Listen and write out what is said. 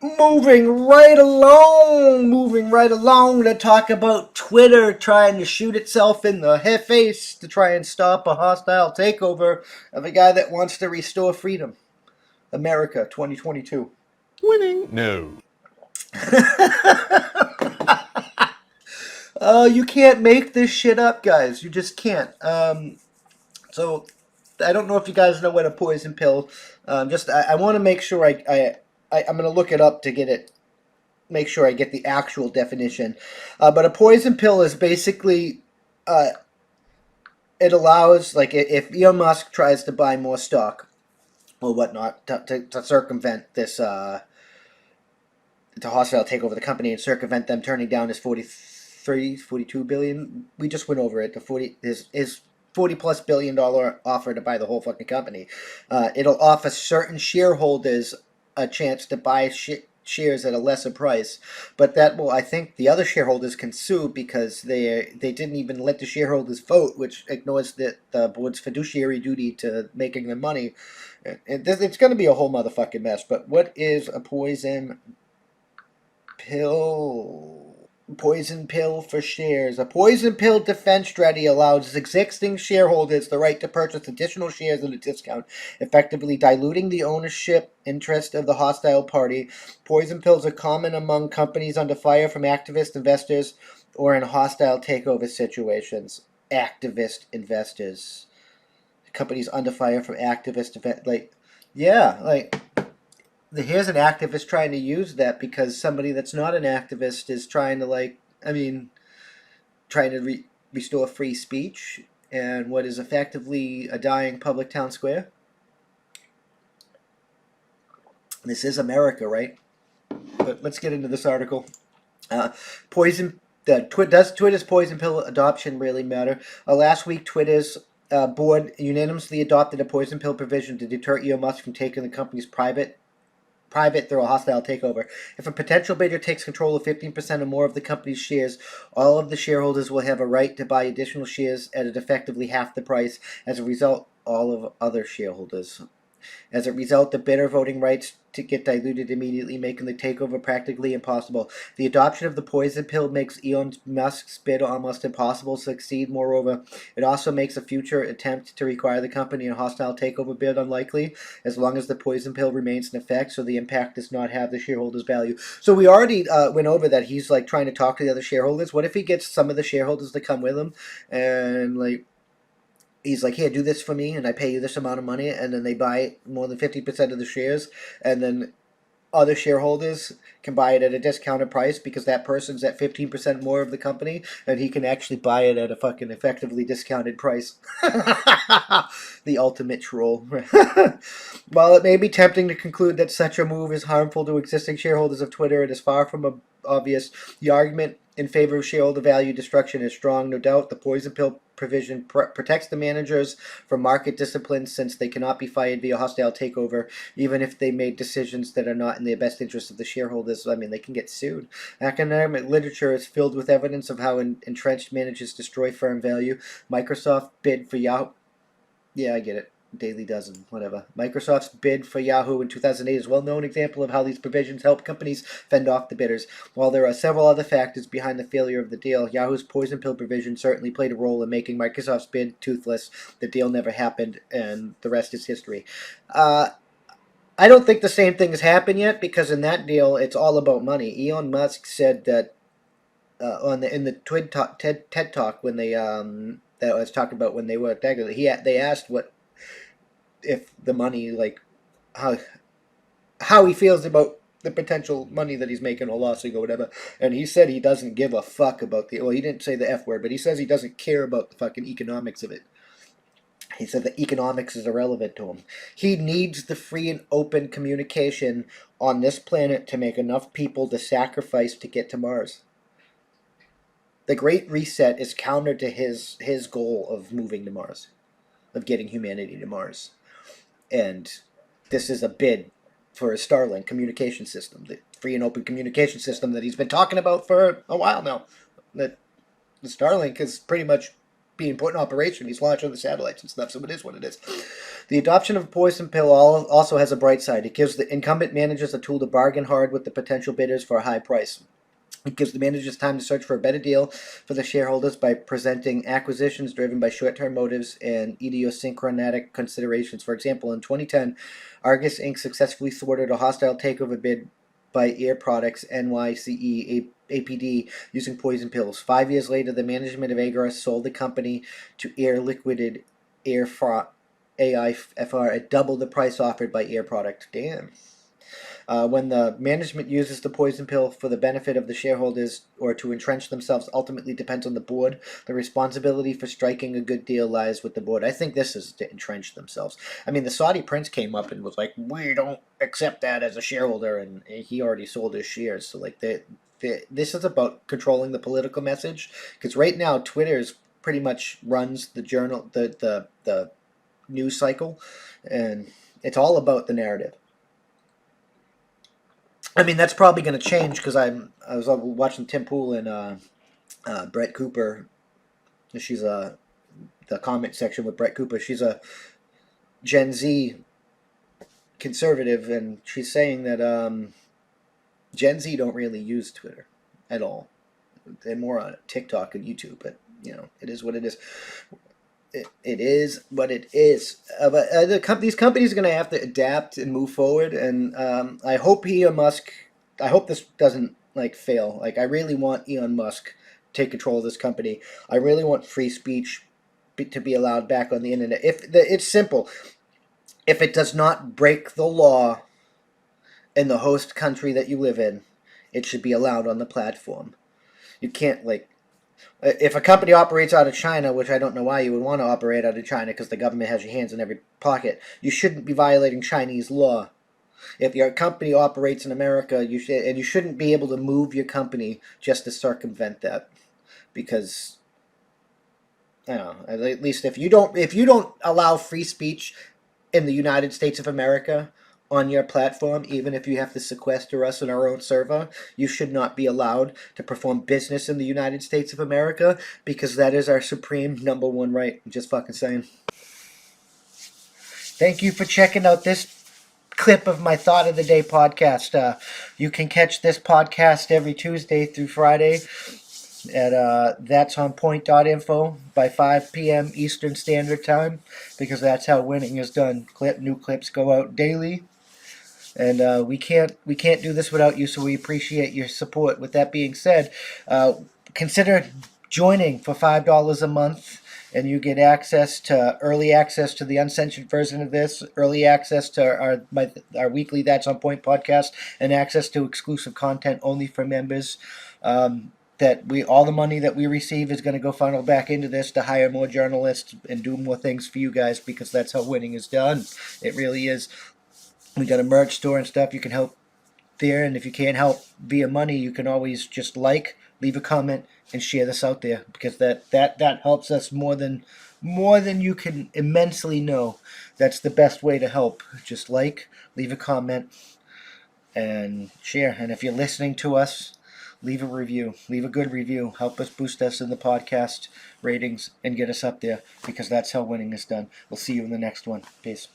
Moving right along to talk about Twitter trying to shoot itself in the face to try and stop a hostile takeover of a guy that wants to restore freedom. America 2022. Winning? No. Oh, you can't make this shit up, guys. You just can't. So I don't know if you guys know what a poison pill. Just I want to make sure I'm gonna look it up to get it. Make sure I get the actual definition. But a poison pill is basically uh, it allows, like, if Elon Musk tries to buy more stock or whatnot to circumvent this to hostile take over the company and circumvent them turning down his 42 billion. We just went over it. The 40 his $40+ billion offer to buy the whole fucking company. It'll offer certain shareholders a chance to buy shares at a lesser price, but that will, I think, the other shareholders can sue because they didn't even let the shareholders vote, which ignores the board's fiduciary duty to making them money. It's going to be a whole motherfucking mess. But what is a pill? Poison pill for shares. A poison pill defense strategy allows existing shareholders the right to purchase additional shares at a discount, effectively diluting the ownership interest of the hostile party. Poison pills are common among companies under fire from activist investors or in hostile takeover situations. Activist investors. Companies under fire from activist yeah, here's an activist trying to use that because somebody that's not an activist is trying to, trying to restore free speech and what is effectively a dying public town square. This is America, right? But let's get into this article. uh, poison Does Twitter's poison pill adoption really matter? Last week, Twitter's board unanimously adopted a poison pill provision to deter Elon Musk from taking the company's private through a hostile takeover. If a potential bidder takes control of 15% or more of the company's shares, all of the shareholders will have a right to buy additional shares at effectively half the price. As a result, all of other shareholders. As a result, the bidder voting rights to get diluted immediately, making the takeover practically impossible. The adoption of the poison pill makes Elon Musk's bid almost impossible to succeed. Moreover, it also makes a future attempt to require the company in a hostile takeover bid unlikely, as long as the poison pill remains in effect, so the impact does not have the shareholders' value. So we already went over that he's like trying to talk to the other shareholders. What if he gets some of the shareholders to come with him and he's like, here, do this for me, and I pay you this amount of money, and then they buy more than 50% of the shares, and then other shareholders can buy it at a discounted price because that person's at 15% more of the company, and he can actually buy it at a fucking effectively discounted price. The ultimate troll. While it may be tempting to conclude that such a move is harmful to existing shareholders of Twitter, it is far from obvious. The argument in favor of shareholder value destruction is strong. No doubt the poison pill provision protects the managers from market discipline, since they cannot be fired via hostile takeover, even if they made decisions that are not in the best interest of the shareholders. I mean, they can get sued. Academic literature is filled with evidence of how entrenched managers destroy firm value. Microsoft bid for Yahoo. Yeah, I get it. Daily Dozen, whatever. Microsoft's bid for Yahoo in 2008 is a well-known example of how these provisions help companies fend off the bidders. While there are several other factors behind the failure of the deal, Yahoo's poison pill provision certainly played a role in making Microsoft's bid toothless. The deal never happened, and the rest is history. Uh, I don't think the same thing has happened yet, because in that deal, it's all about money. Elon Musk said that in the TED Talk, when they that I was talking about when they were together, they asked what if the money, like, how he feels about the potential money that he's making or losing or whatever, and he said he doesn't give a fuck about the, well, he didn't say the F word, but he says he doesn't care about the fucking economics of it. He said the economics is irrelevant to him. He needs the free and open communication on this planet to make enough people to sacrifice to get to Mars. The Great Reset is counter to his goal of moving to Mars, of getting humanity to Mars. And this is a bid for a Starlink communication system, the free and open communication system that he's been talking about for a while now. That the Starlink is pretty much being put in operation. He's launching the satellites and stuff, so it is what it is. The adoption of a poison pill also has a bright side. It gives the incumbent managers a tool to bargain hard with the potential bidders for a high price. It gives the managers time to search for a better deal for the shareholders by presenting acquisitions driven by short-term motives and idiosyncratic considerations. For example, in 2010, Argus Inc. successfully thwarted a hostile takeover bid by Air Products NYCE APD using poison pills. 5 years later, the management of Argus sold the company to Air Liquided AIFR at double the price offered by Air Product. Damn. When the management uses the poison pill for the benefit of the shareholders or to entrench themselves ultimately depends on the board. The responsibility for striking a good deal lies with the board. I think this is to entrench themselves. I mean, the Saudi prince came up and was like, we don't accept that as a shareholder, and he already sold his shares. So, like, this is about controlling the political message, because right now Twitter's pretty much runs the journal, the news cycle, and it's all about the narrative. I mean, that's probably going to change because I was watching Tim Pool and Brett Cooper. She's the comment section with Brett Cooper. She's a Gen Z conservative, and she's saying that Gen Z don't really use Twitter at all. They're more on TikTok and YouTube, but it is what it is. It is what it is. But these companies are going to have to adapt and move forward. And I hope Musk. I hope this doesn't fail. I really want Elon Musk to take control of this company. I really want free speech to be allowed back on the internet. It's simple. If it does not break the law in the host country that you live in, it should be allowed on the platform. You can't if a company operates out of China, which I don't know why you would want to operate out of China because the government has your hands in every pocket, you shouldn't be violating Chinese law. If your company operates in America, you shouldn't be able to move your company just to circumvent that, because at least if you don't allow free speech in the United States of America on your platform, even if you have to sequester us in our own server, you should not be allowed to perform business in the United States of America, because that is our supreme number one right. I'm just fucking saying. Thank you for checking out this clip of my Thought of the Day podcast. You can catch this podcast every Tuesday through Friday at that'sonpoint.info by 5 p.m. Eastern Standard Time, because that's how winning is done. New clips go out daily. And we can't do this without you, so we appreciate your support. With that being said, consider joining for $5 a month, and you get early access to the uncensored version of this, early access to our weekly That's On Point podcast, and access to exclusive content only for members. All the money that we receive is going to go funnel back into this to hire more journalists and do more things for you guys, because that's how winning is done. It really is. We got a merch store and stuff. You can help there, and if you can't help via money, you can always just leave a comment, and share this out there, because that helps us more than you can immensely know. That's the best way to help. Just leave a comment, and share. And if you're listening to us, leave a review. Leave a good review. Help us boost us in the podcast ratings and get us up there, because that's how winning is done. We'll see you in the next one. Peace.